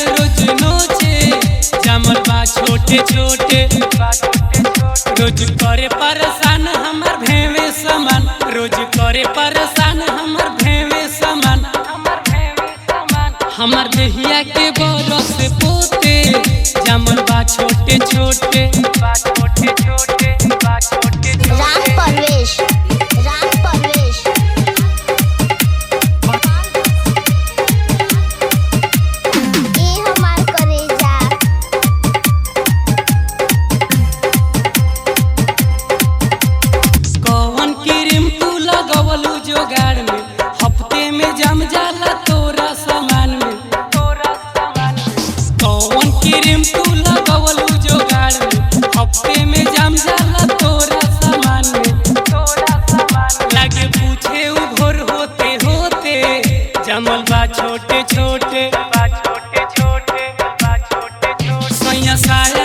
रोज नोचे जमल बा छोटे छोटे रोज करे परेशान हमर भेवे समान रोज करे परेशान हमर भेवे समान हमर देहिया के बरस पोते जमल बा छोटे छोटे राम परवेश कौन क्रीम तू लगवलू जोगाड़ में हफ्ते में जम जाला तोरा सामान में कौन क्रीम तू लगवलू जोगाड़ में हफ्ते में जम जाला तोरा सामान में लगे पूछे उ भोर होते होते जमल बा छोटे छोटे सैया साया